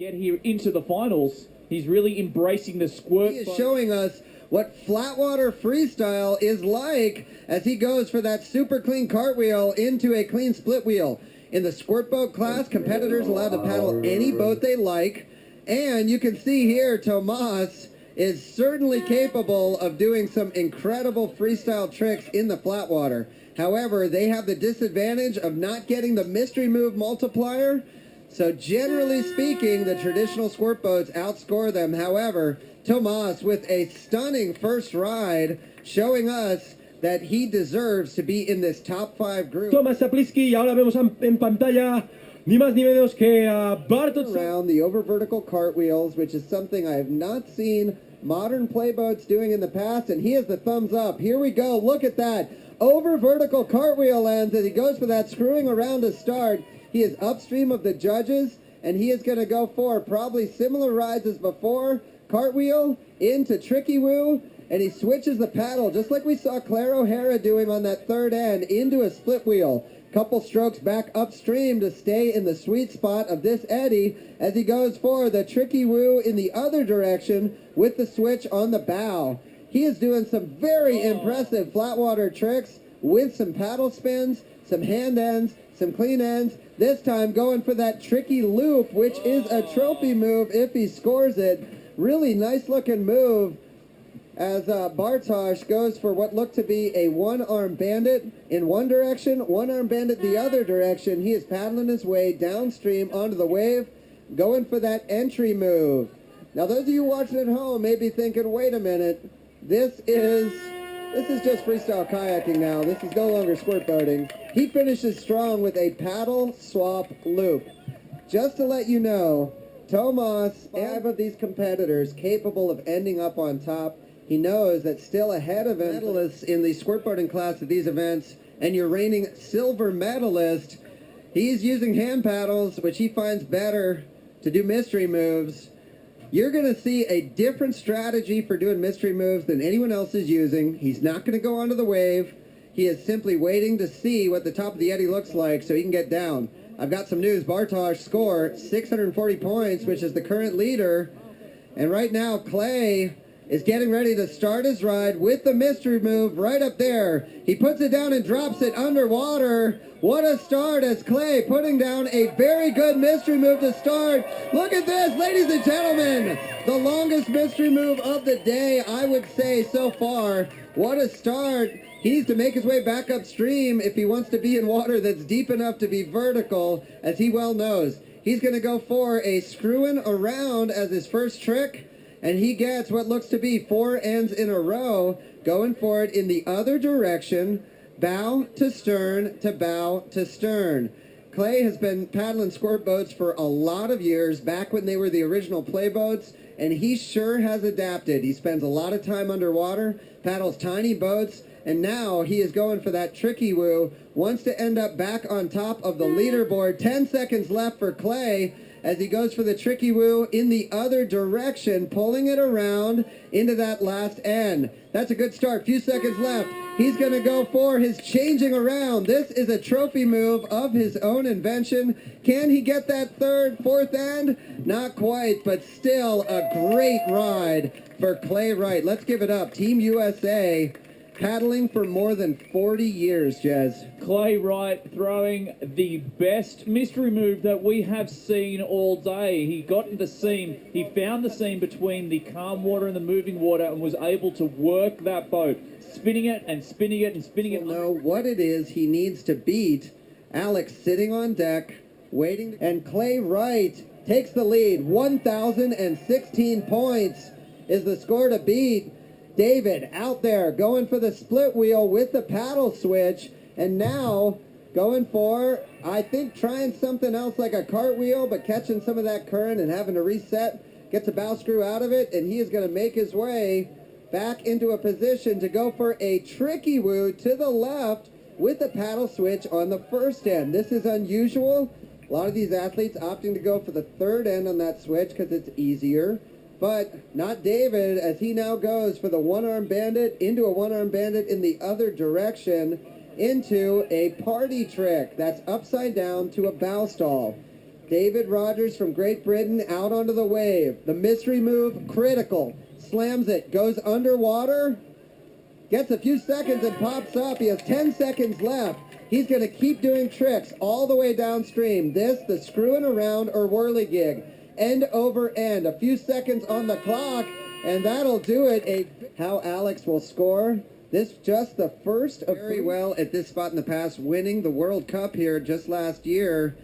Get here into the finals. He's really embracing the squirt. He is showing us what flatwater freestyle is like as he goes for that super clean cartwheel into a clean split wheel. In the squirt boat class, competitors allowed to paddle any boat they like. And you can see here, Tomas is certainly capable of doing some incredible freestyle tricks in the flatwater. However, they have the disadvantage of not getting the mystery move multiplier. So generally speaking, the traditional squirt boats outscore them. However, Tomas with a stunning first ride, showing us that he deserves to be in this top 5 group. Tomas Saplisky, y ahora vemos en pantalla ni más ni menos que a Bartosz. Around the over vertical cartwheels, which is something I have not seen modern playboats doing in the past, and he has the thumbs up. Here we go, look at that. Over vertical cartwheel ends as he goes for that screwing around to start. He is upstream of the judges, and he is going to go for probably similar rides as before. Cartwheel into Tricky Woo, and he switches the paddle, just like we saw Claire O'Hara doing on that third end, into a split wheel. Couple strokes back upstream to stay in the sweet spot of this eddy as he goes for the Tricky Woo in the other direction with the switch on the bow. He is doing some very impressive flatwater tricks with some paddle spins, some hand ends, some clean ends. This time going for that tricky loop, which is a trophy move if he scores it. Really nice looking move as Bartosz goes for what looked to be a one-arm bandit in one direction, one-arm bandit the other direction. He is paddling his way downstream onto the wave, going for that entry move. Now those of you watching at home may be thinking, wait a minute, this is just freestyle kayaking now. This is no longer squirt boating. He finishes strong with a paddle swap loop. Just to let you know, Tomas, 5 of these competitors capable of ending up on top. He knows that still ahead of him, medalists in the squirt boating class at these events, and your reigning silver medalist, he's using hand paddles, which he finds better to do mystery moves. You're going to see a different strategy for doing mystery moves than anyone else is using. He's not going to go onto the wave. He is simply waiting to see what the top of the eddy looks like so he can get down. I've got some news. Bartosz scored 640 points, which is the current leader. And right now, Clay is getting ready to start his ride with the mystery move right up there. He puts it down and drops it underwater. What a start as Clay putting down a very good mystery move to start. Look at this, ladies and gentlemen. The longest mystery move of the day, I would say, so far. What a start. He needs to make his way back upstream if he wants to be in water that's deep enough to be vertical, as he well knows. He's going to go for a screwing around as his first trick. And he gets what looks to be 4 ends in a row, going for it in the other direction, bow to stern to bow to stern. Clay has been paddling squirt boats for a lot of years, back when they were the original play boats, and he sure has adapted. He spends a lot of time underwater, paddles tiny boats, and now he is going for that tricky woo, wants to end up back on top of the leaderboard. 10 seconds left for Clay, as he goes for the tricky woo in the other direction, pulling it around into that last end. That's a good start. Few seconds left. He's going to go for his changing around. This is a trophy move of his own invention. Can he get that third, fourth end? Not quite, but still a great ride for Clay Wright. Let's give it up. Team USA, paddling for more than 40 years, Jez. Clay Wright throwing the best mystery move that we have seen all day. He got in the seam. He found the seam between the calm water and the moving water and was able to work that boat, spinning it and spinning it and spinning it. Know what it is he needs to beat. Alex sitting on deck, waiting, and Clay Wright takes the lead. 1,016 points is the score to beat. David out there going for the split wheel with the paddle switch, and now going for, I think, trying something else like a cartwheel, but catching some of that current and having to reset, gets a bow screw out of it, and he is going to make his way back into a position to go for a tricky woo to the left with the paddle switch on the first end. This is unusual. A lot of these athletes opting to go for the third end on that switch because it's easier. But not David, as he now goes for the one-arm bandit into a one-arm bandit in the other direction into a party trick. That's upside down to a bow stall. David Rogers from Great Britain out onto the wave. The mystery move, critical. Slams it, goes underwater, gets a few seconds and pops up. He has 10 seconds left. He's going to keep doing tricks all the way downstream. This, the screwing around or whirligig. End over end. A few seconds on the clock, and that'll do it. How Alex will score. This just the first of very well at this spot in the past, winning the World Cup here just last year.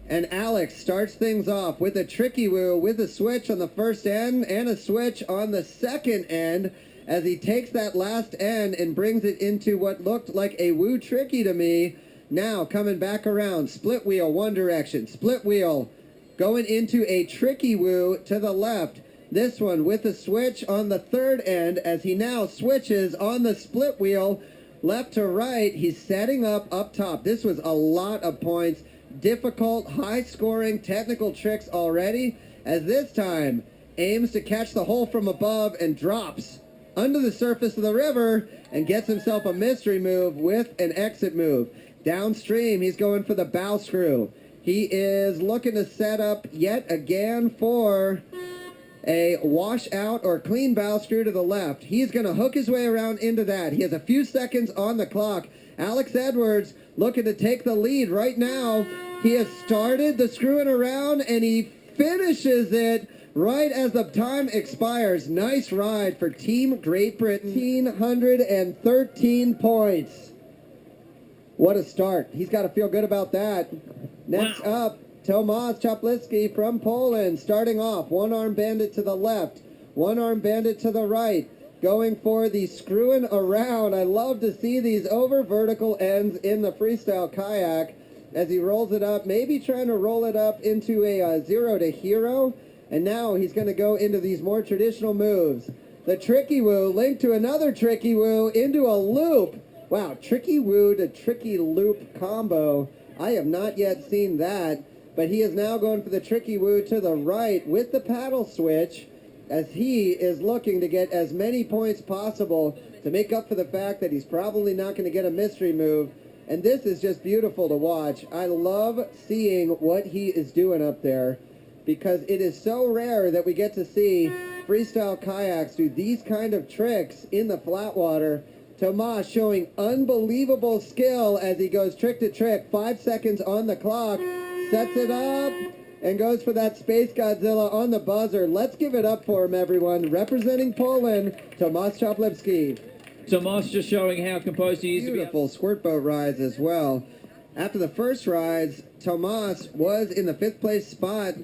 And Alex starts things off with a tricky woo, with a switch on the first end and a switch on the second end, as he takes that last end and brings it into what looked like a woo tricky to me. Now coming back around, split wheel one direction, split wheel going into a tricky woo to the left. This one with a switch on the third end, as he now switches on the split wheel left to right. He's setting up top. This was a lot of points. Difficult, high-scoring, technical tricks already, as this time aims to catch the hole from above and drops under the surface of the river and gets himself a mystery move with an exit move. Downstream, he's going for the bow screw. He is looking to set up yet again for a washout or clean bow screw to the left. He's going to hook his way around into that. He has a few seconds on the clock. Alex Edwards looking to take the lead right now. He has started the screwing around, and he finishes it right as the time expires. Nice ride for Team Great Britain. 113 points. What a start. He's got to feel good about that. Next up, Tomasz Chaplitsky from Poland, starting off. One-arm bandit to the left, one-arm bandit to the right, going for the screwing around. I love to see these over vertical ends in the freestyle kayak as he rolls it up, maybe trying to roll it up into a zero to hero. And now he's going to go into these more traditional moves. The tricky woo linked to another tricky woo into a loop. Wow, tricky woo to tricky loop combo. I have not yet seen that. But he is now going for the tricky woo to the right with the paddle switch, as he is looking to get as many points possible to make up for the fact that he's probably not going to get a mystery move. And this is just beautiful to watch. I love seeing what he is doing up there, because it is so rare that we get to see freestyle kayaks do these kind of tricks in the flat water. Tomasz showing unbelievable skill as he goes trick to trick. 5 seconds on the clock. Sets it up and goes for that Space Godzilla on the buzzer. Let's give it up for him, everyone. Representing Poland, Tomasz Chaplitsky. Tomasz just showing how composed he is. Beautiful squirt boat rides as well. After the first rides, Tomasz was in the 5th place spot,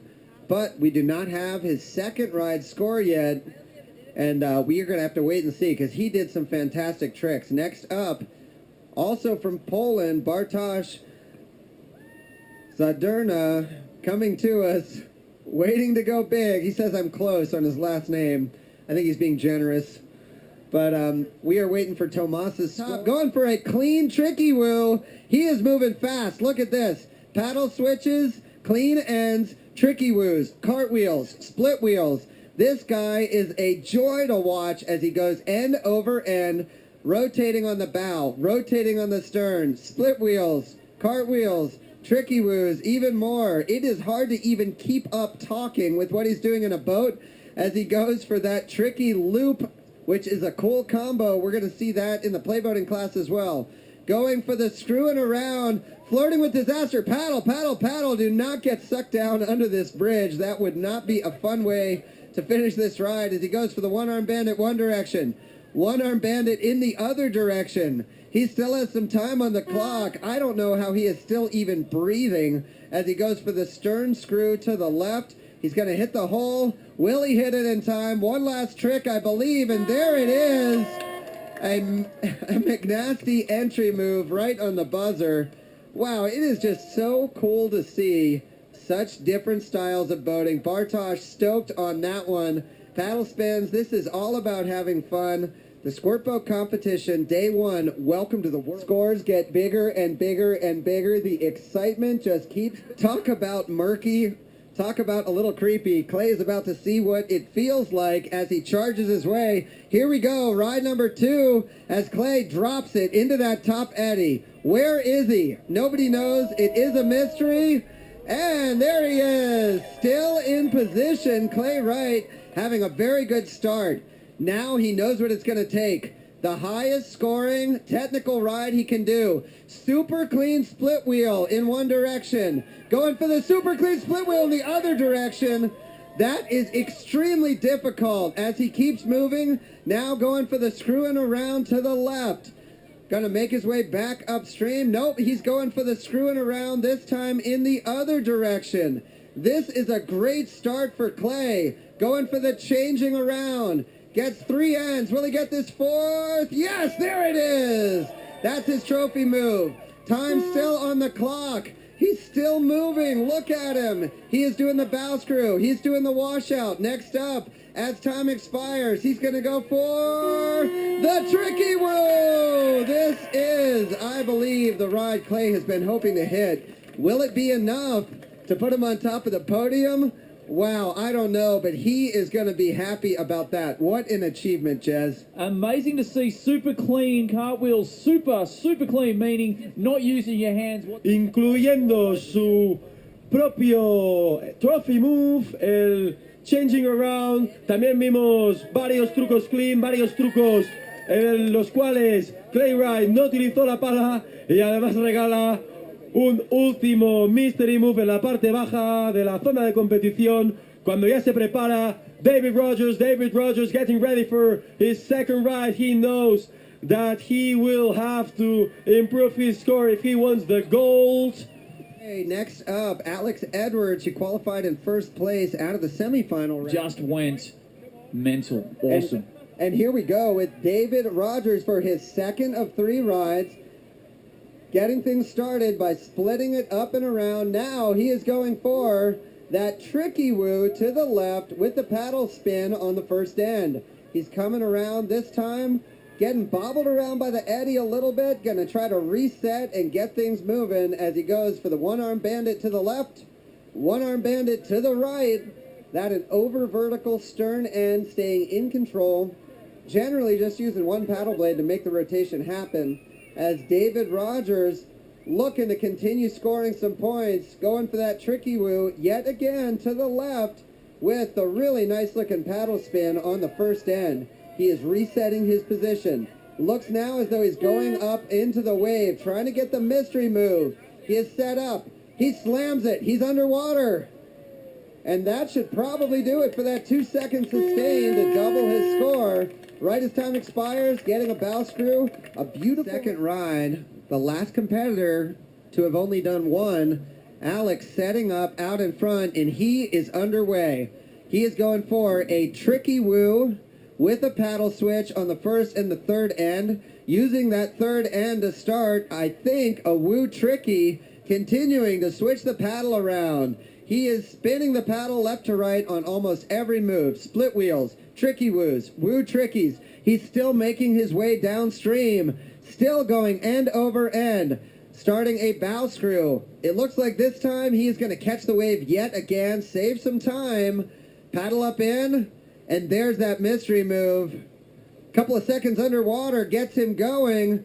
but we do not have his second ride score yet. And we are going to have to wait and see, because he did some fantastic tricks. Next up, also from Poland, Bartosz Zaderna coming to us, waiting to go big. He says I'm close on his last name. I think he's being generous. But we are waiting for Tomas's stop. Going for a clean tricky woo. He is moving fast. Look at this. Paddle switches, clean ends, tricky woos, cartwheels, split wheels. This guy is a joy to watch as he goes end over end, rotating on the bow, rotating on the stern, split wheels, cartwheels, tricky woos, even more. It is hard to even keep up talking with what he's doing in a boat as he goes for that tricky loop, which is a cool combo. We're going to see that in the playboating class as well. Going for the screwing around, flirting with disaster. Paddle, paddle, paddle. Do not get sucked down under this bridge. That would not be a fun way to finish this ride, as he goes for the one-arm bandit one direction, one-arm bandit in the other direction. He still has some time on the clock. I don't know how he is still even breathing as he goes for the stern screw to the left. He's going to hit the hole. Will he hit it in time? One last trick, I believe, and there it is. A McNasty entry move right on the buzzer. Wow, it is just so cool to see such different styles of boating. Bartosz stoked on that one. Paddle spins. This is all about having fun. The squirt boat competition, day one. Welcome to the world. Scores get bigger and bigger and bigger. The excitement just keeps. Talk about murky. Talk about a little creepy. Clay is about to see what it feels like as he charges his way. Here we go. Ride number 2 as Clay drops it into that top eddy. Where is he? Nobody knows. It is a mystery. And there he is, still in position. Clay Wright having a very good start. Now he knows what it's going to take. The highest scoring technical ride he can do. Super clean split wheel in one direction. Going for the super clean split wheel in the other direction. That is extremely difficult as he keeps moving. Now going for the screwing around to the left. Gonna make his way back upstream. Nope, he's going for the screwing around, this time in the other direction. This is a great start for Clay. Going for the changing around. Gets 3 ends. Will he get this 4th? Yes, there it is. That's his trophy move. Time still on the clock. He's still moving. Look at him. He is doing the bow screw. He's doing the washout. Next up, as time expires, he's going to go for the tricky woo. This is, I believe, the ride Clay has been hoping to hit. Will it be enough to put him on top of the podium? Wow, I don't know, but he is going to be happy about that. What an achievement, Jez. Amazing to see super clean cartwheels, super clean, meaning not using your hands. Incluyendo su propio trophy move, el changing around. También vimos varios trucos clean, varios trucos en los cuales Clay Wright no utilizó la pala y además regala un último mystery move en la parte baja de la zona de competición cuando ya se prepara David Rogers getting ready for his second ride. He knows that he will have to improve his score if he wants the gold. Hey, next up, Alex Edwards, who qualified in first place out of the semifinal round. Just went mental. Awesome. And here we go with David Rogers for his second of 3 rides. Getting things started by splitting it up and around. Now he is going for that tricky woo to the left with the paddle spin on the first end. He's coming around this time, getting bobbled around by the eddy a little bit. Going to try to reset and get things moving as he goes for the one-arm bandit to the left, one-arm bandit to the right. That an over vertical stern end, staying in control. Generally just using one paddle blade to make the rotation happen. As David Rogers looking to continue scoring some points, going for that tricky woo yet again to the left with the really nice looking paddle spin on the first end. He is resetting his position. Looks now as though he's going up into the wave, trying to get the mystery move. He is set up. He slams it. He's underwater. And that should probably do it for that 2-second sustain to double his score. Right as time expires, getting a bow screw, a beautiful second ride. The last competitor to have only done one, Alex setting up out in front, and he is underway. He is going for a tricky woo with a paddle switch on the first and the third end. Using that third end to start, I think, a woo tricky, continuing to switch the paddle around. He is spinning the paddle left to right on almost every move. Split wheels, tricky woos, woo trickies. He's still making his way downstream, still going end over end, starting a bow screw. It looks like this time he is going to catch the wave yet again, save some time, paddle up in, and there's that mystery move. Couple of seconds underwater gets him going.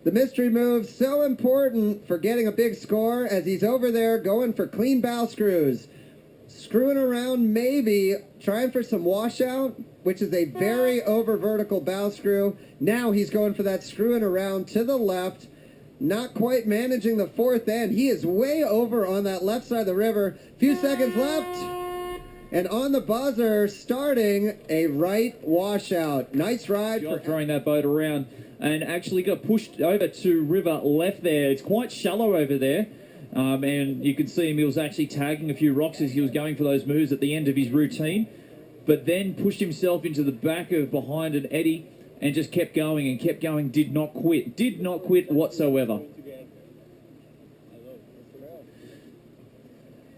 The mystery move so important for getting a big score as he's over there going for clean bow screws. Screwing around maybe, trying for some washout, which is a very over vertical bow screw. Now he's going for that screwing around to the left. Not quite managing the fourth end. He is way over on that left side of the river. Few seconds left. And on the buzzer, starting a right washout. Nice ride for throwing that boat around and actually got pushed over to river left there. It's quite shallow over there. And you can see him, he was actually tagging a few rocks as he was going for those moves at the end of his routine. But then pushed himself into the back of behind an eddy and just kept going and kept going. Did not quit. Did not quit whatsoever.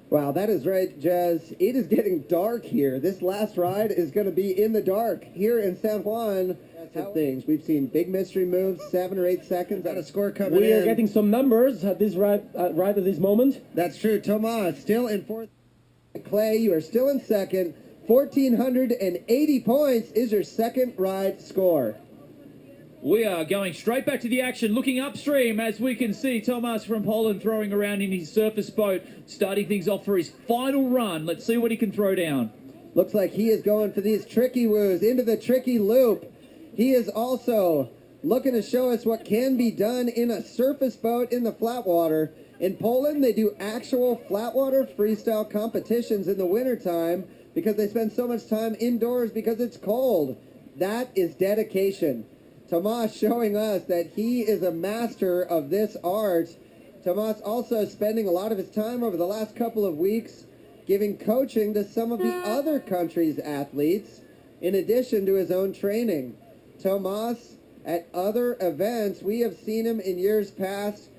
Wow, that is right, Jez. It is getting dark here. This last ride is going to be in the dark here in San Juan. Things we've seen big mystery moves, 7 or 8 seconds. Got a score coming in. We are getting some numbers at this right at this moment. That's true. Tomas still in fourth. Clay, you are still in second. 1,480 points is your second ride score. We are going straight back to the action, looking upstream as we can see Tomasz from Poland throwing around in his surface boat, starting things off for his final run. Let's see what he can throw down. Looks like he is going for these tricky woos into the tricky loop. He is also looking to show us what can be done in a surface boat in the flat water. In Poland, they do actual flat water freestyle competitions in the wintertime because they spend so much time indoors because it's cold. That is dedication. Tomasz showing us that he is a master of this art. Tomasz also spending a lot of his time over the last couple of weeks giving coaching to some of the other countries' athletes in addition to his own training. Tomasz, at other events, we have seen him in years past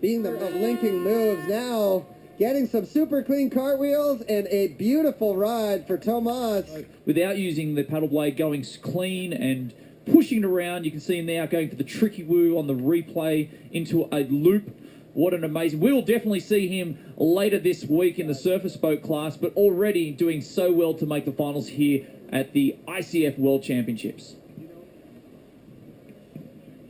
being the linking moves. Now getting some super clean cartwheels and a beautiful ride for Tomasz. Without using the paddle blade, going clean and pushing it around. You can see him now going for the tricky woo on the replay into a loop. What an amazing... We'll definitely see him later this week in the surface boat class, but already doing so well to make the finals here at the ICF World Championships.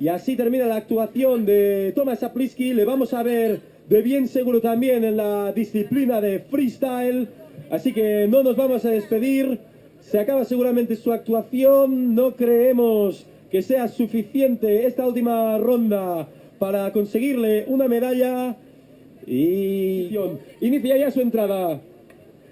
Y así termina la actuación de Tomasz Zapliski. Le vamos a ver de bien seguro también en la disciplina de freestyle. Así que no nos vamos a despedir. Se acaba seguramente su actuación. No creemos que sea suficiente esta última ronda para conseguirle una medalla. Y inicia ya su entrada.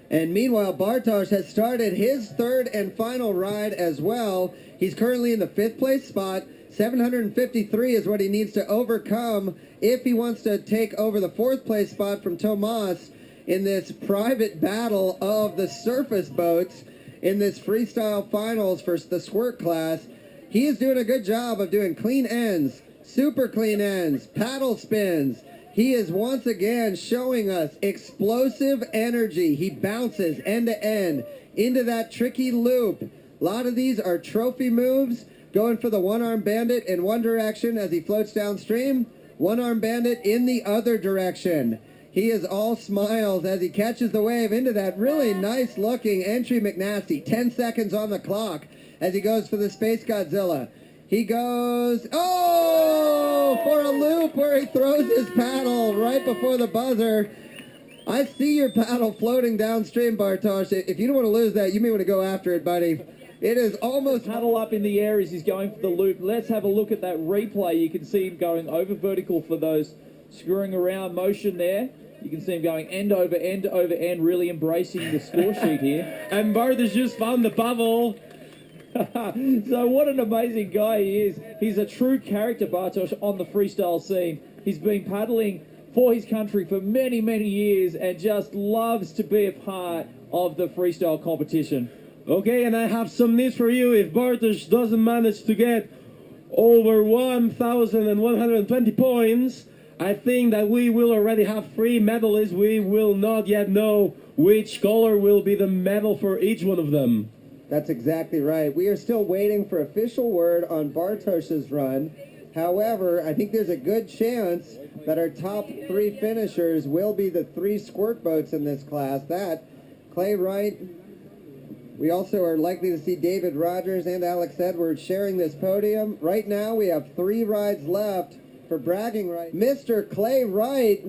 And meanwhile, Bartosz has started his third and final ride as well. He's currently in the 5th place spot. 753 is what he needs to overcome if he wants to take over the 4th place spot from Tomasz in this private battle of the surface boats in this freestyle finals for the squirt class. He is doing a good job of doing clean ends, super clean ends, paddle spins. He is once again showing us explosive energy. He bounces end to end into that tricky loop. A lot of these are trophy moves, going for the one-arm bandit in one direction as he floats downstream, one-arm bandit in the other direction. He is all smiles as he catches the wave into that really nice-looking entry McNasty. 10 seconds on the clock as he goes for the Space Godzilla. He goes, oh, for a loop where he throws his paddle right before the buzzer. I see your paddle floating downstream, Bartosz. If you don't want to lose that, you may want to go after it, buddy. It is almost... Paddle up in the air as he's going for the loop. Let's have a look at that replay. You can see him going over vertical for those screwing around motion there. You can see him going end over end over end, really embracing the score sheet here. And Bartosz just found the paddle. So what an amazing guy he is. He's a true character, Bartosz, on the freestyle scene. He's been paddling for his country for many, many years and just loves to be a part of the freestyle competition. Okay, and I have some news for you. If Bartosz doesn't manage to get over 1,120 points, I think that we will already have 3 medalists. We will not yet know which color will be the medal for each one of them. That's exactly right. We are still waiting for official word on Bartosz's run. However, I think there's a good chance that our top 3 finishers will be the 3 squirt boats in this class. That, Clay Wright. We also are likely to see David Rogers and Alex Edwards sharing this podium. Right now, we have 3 rides left for bragging rights. Mr. Clay Wright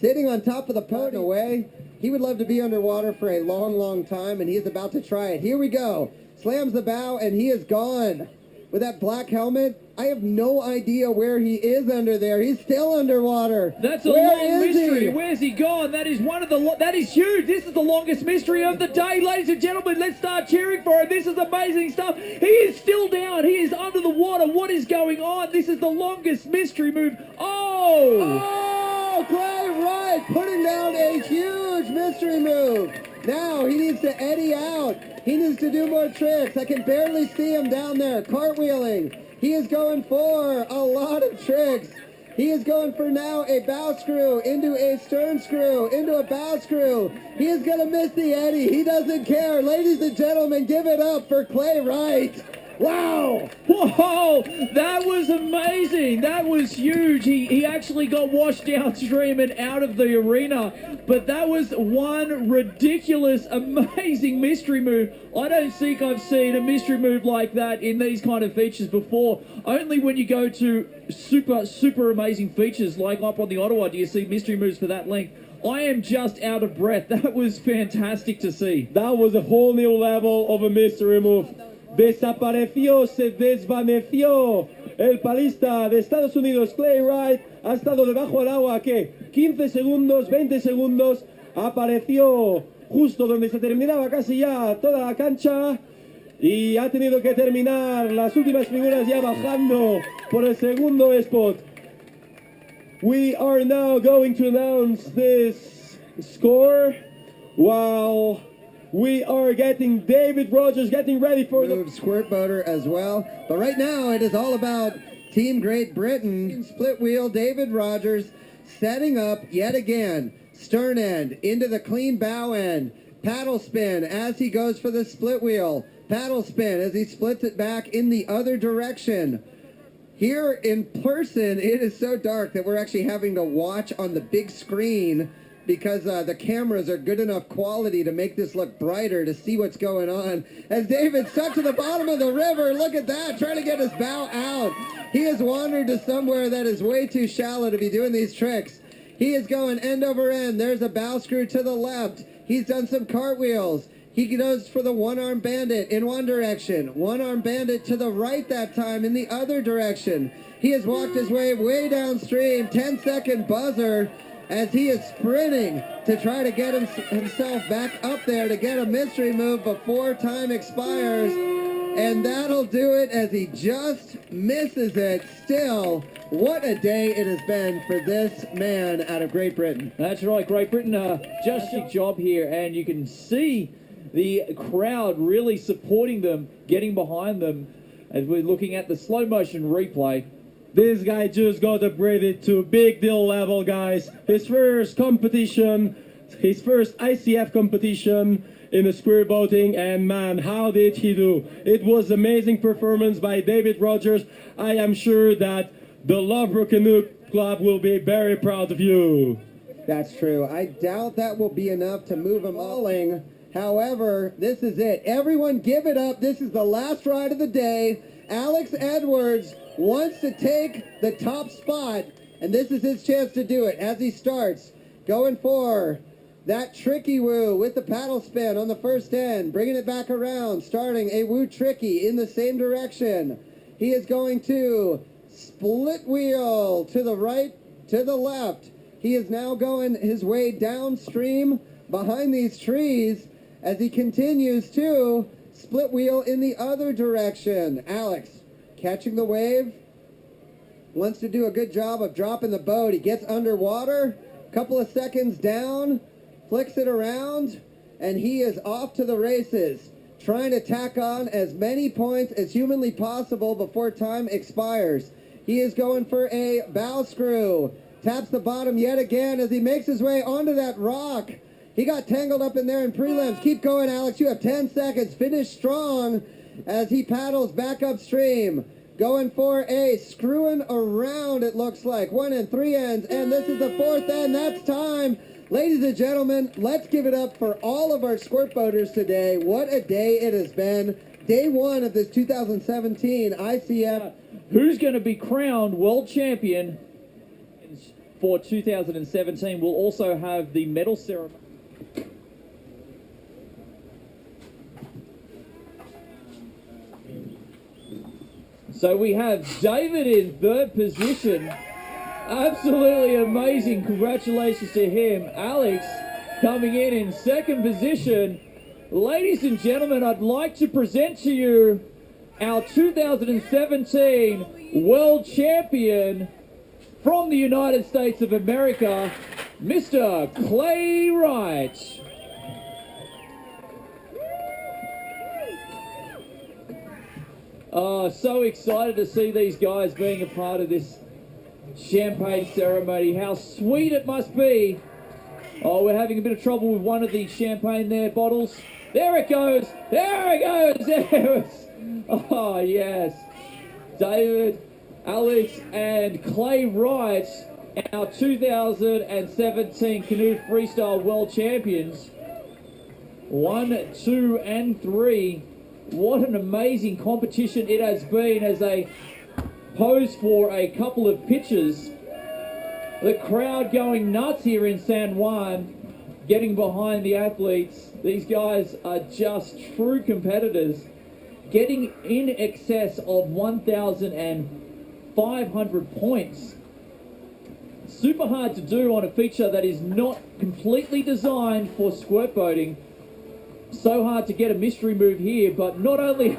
sitting on top of the podium away. He would love to be underwater for a long, long time, and he is about to try it. Here we go. Slams the bow, and he is gone. With that black helmet, I have no idea where he is under there. He's still underwater. That's a long mystery. Where's he gone? That is that is huge. This is the longest mystery of the day. Ladies and gentlemen, let's start cheering for him. This is amazing stuff. He is still down. He is under the water. What is going on? This is the longest mystery move. Oh, Clay Wright putting down a huge mystery move. Now he needs to eddy out. He needs to do more tricks. I can barely see him down there cartwheeling. He is going for a lot of tricks. He is going for now a bow screw into a stern screw into a bow screw. He is going to miss the eddy. He doesn't care. Ladies and gentlemen, give it up for Clay Wright. Wow! Whoa, that was amazing. That was huge. He actually got washed downstream and out of the arena. But that was one ridiculous, amazing mystery move. I don't think I've seen a mystery move like that in these kind of features before. Only when you go to super amazing features like up on the Ottawa do you see mystery moves for that length. I am just out of breath. That was fantastic to see. That was a whole new level of a mystery move. Desapareció, se desvaneció. El palista de Estados Unidos, Clay Wright, ha estado debajo del agua, ¿qué? 15 segundos, 20 segundos. Apareció justo donde se terminaba casi ya toda la cancha. Y ha tenido que terminar las últimas figuras ya bajando por el segundo spot. We are now going to announce this score while we are getting David Rogers getting ready for the squirt boater as well. But right now it is all about Team Great Britain. Split wheel, David Rogers setting up yet again. Stern end into the clean bow end. Paddle spin as he goes for the split wheel. Paddle spin as he splits it back in the other direction. Here in person, it is so dark that we're actually having to watch on the big screen because the cameras are good enough quality to make this look brighter to see what's going on. As David stuck to the bottom of the river, look at that, trying to get his bow out. He has wandered to somewhere that is way too shallow to be doing these tricks. He is going end over end. There's a bow screw to the left. He's done some cartwheels. He goes for the one-arm bandit in one direction. One-arm bandit to the right that time in the other direction. He has walked his way downstream. 10-second buzzer as he is sprinting to try to get himself back up there to get a mystery move before time expires. And that'll do it as he just misses it. Still, what a day it has been for this man out of Great Britain. That's right, Great Britain, just a job here, and you can see the crowd really supporting them, getting behind them, as we're looking at the slow motion replay. This guy just got upgraded to big deal level, guys. His first competition, his first ICF competition in the square boating, and man, how did he do? It was amazing performance by David Rogers. I am sure that the Loughborough Canoe Club will be very proud of you. That's true. I doubt that will be enough to move him falling. However, this is it. Everyone give it up. This is the last ride of the day. Alex Edwards wants to take the top spot, and this is his chance to do it as he starts. Going for that tricky woo with the paddle spin on the first end, bringing it back around, starting a woo tricky in the same direction. He is going to split wheel to the right, to the left. He is now going his way downstream behind these trees as he continues to split wheel in the other direction. Alex catching the wave, wants to do a good job of dropping the boat. He gets underwater, couple of seconds down, flicks it around, and he is off to the races, trying to tack on as many points as humanly possible before time expires. He is going for a bow screw, taps the bottom yet again as he makes his way onto that rock. He got tangled up in there in prelims. Keep going, Alex. You have 10 seconds. Finish strong as he paddles back upstream. Going for a screwing around, it looks like. 1 and 3 ends, and this is the 4th end. That's time. Ladies and gentlemen, let's give it up for all of our squirt boaters today. What a day it has been. Day 1 of this 2017 ICF. Who's going to be crowned world champion for 2017? We'll also have the medal ceremony. So we have David in 3rd position. Absolutely amazing. Congratulations to him. Alex coming in 2nd position. Ladies and gentlemen, I'd like to present to you our 2017 world champion from the United States of America, Mr. Clay Wright. Oh, so excited to see these guys being a part of this champagne ceremony. How sweet it must be. Oh, we're having a bit of trouble with one of the champagne there bottles. There it goes. There it goes. There it is. Oh, yes. David, Alex, and Clay Wright, our 2017 Canoe Freestyle World Champions. 1, 2, and 3. What an amazing competition it has been as they pose for a couple of pitches. The crowd going nuts here in San Juan, getting behind the athletes. These guys are just true competitors, getting in excess of 1,500 points. Super hard to do on a feature that is not completely designed for squirt boating. So hard to get a mystery move here, but not only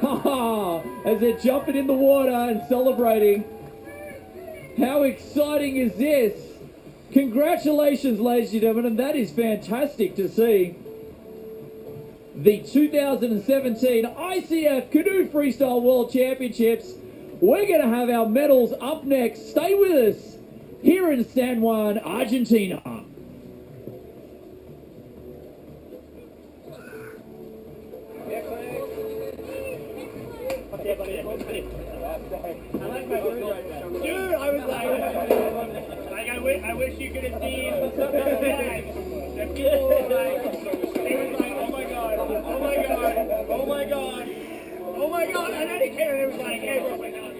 as they're jumping in the water and celebrating. How exciting is this? Congratulations, ladies and gentlemen, and that is fantastic to see. The 2017 ICF Canoe Freestyle World Championships. We're going to have our medals up next. Stay with us here in San Juan, Argentina. Dude, I was like I wish you could have seen the people like, they was like, oh my god, oh my god, oh my god, oh my god, and then he came and it was like, hey, bro, my god.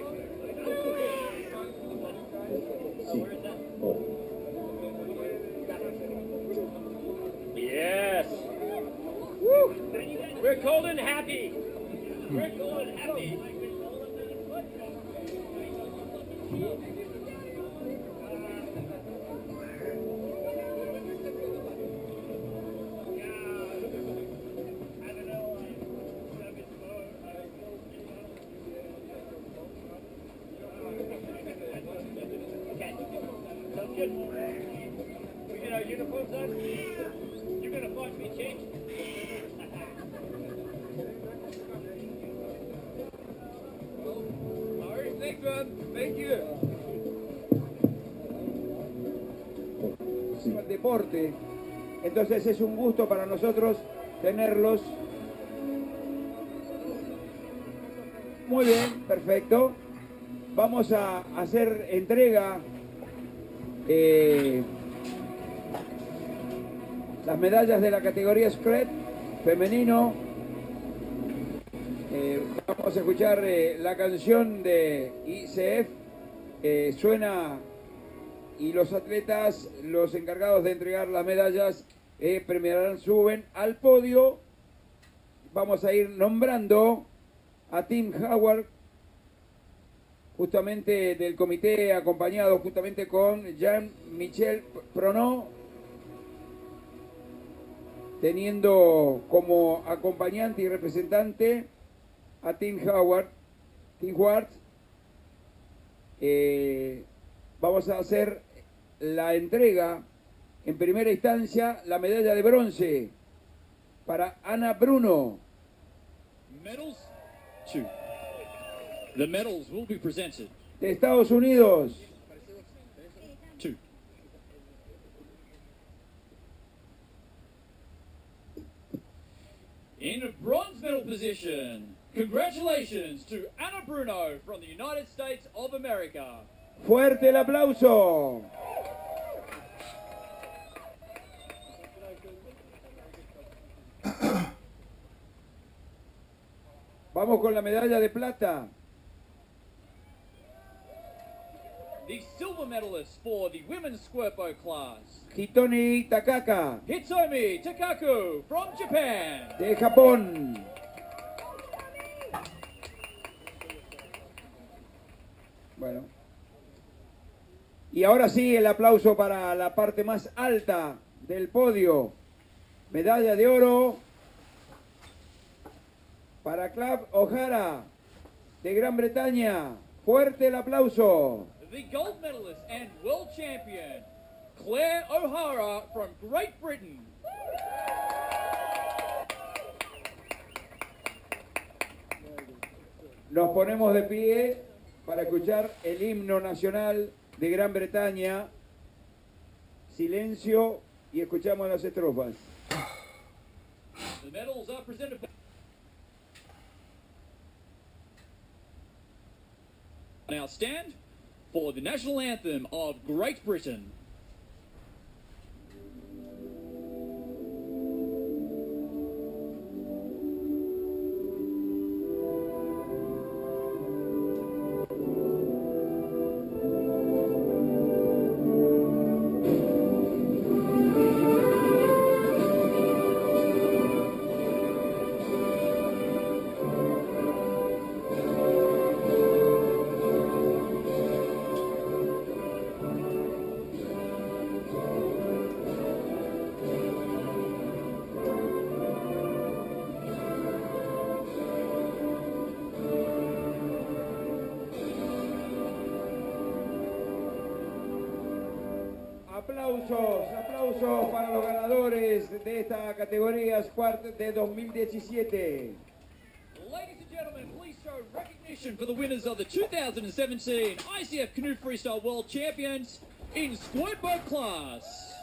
Yes. Woo. We're cold and happy. We're cold and happy. We get our uniforms on? You're gonna watch me change? Alright, thanks, man. Thank you. El deporte, entonces es un gusto para nosotros tenerlos. Muy bien, perfecto. Vamos a hacer entrega las medallas de la categoría Scred femenino. Vamos a escuchar la canción de ICF, suena, y los atletas, los encargados de entregar las medallas, premiarán, suben al podio. Vamos a ir nombrando a Tim Howard, justamente del comité, acompañado justamente con Jean-Michel Pronot, teniendo como acompañante y representante a Tim Howard. Vamos a hacer la entrega, en primera instancia, la medalla de bronce para Ana Bruno. Medals 2. The medals will be presented. De Estados Unidos. 2. In bronze medal position, congratulations to Anna Bruno from the United States of America. Fuerte el aplauso. Vamos con la medalla de plata. The silver medalist for the women's squirt boat class, Hitomi Takaka, Hitomi Takaku from Japan. de Japón. Bueno. Y ahora sí, el aplauso para la parte más alta del podio. Medalla de oro para Club O'Hara de Gran Bretaña. Fuerte el aplauso. The gold medalist and world champion, Claire O'Hara from Great Britain. Nos ponemos de pie para escuchar el himno nacional de Gran Bretaña. Silencio y escuchamos las estrofas. The medals are presented. Now stand for the national anthem of Great Britain. Aplausos para los ganadores de esta categoría Squad de 2017. Ladies and gentlemen, please show recognition for the winners of the 2017 ICF Canoe Freestyle World Champions in Squad Boat class.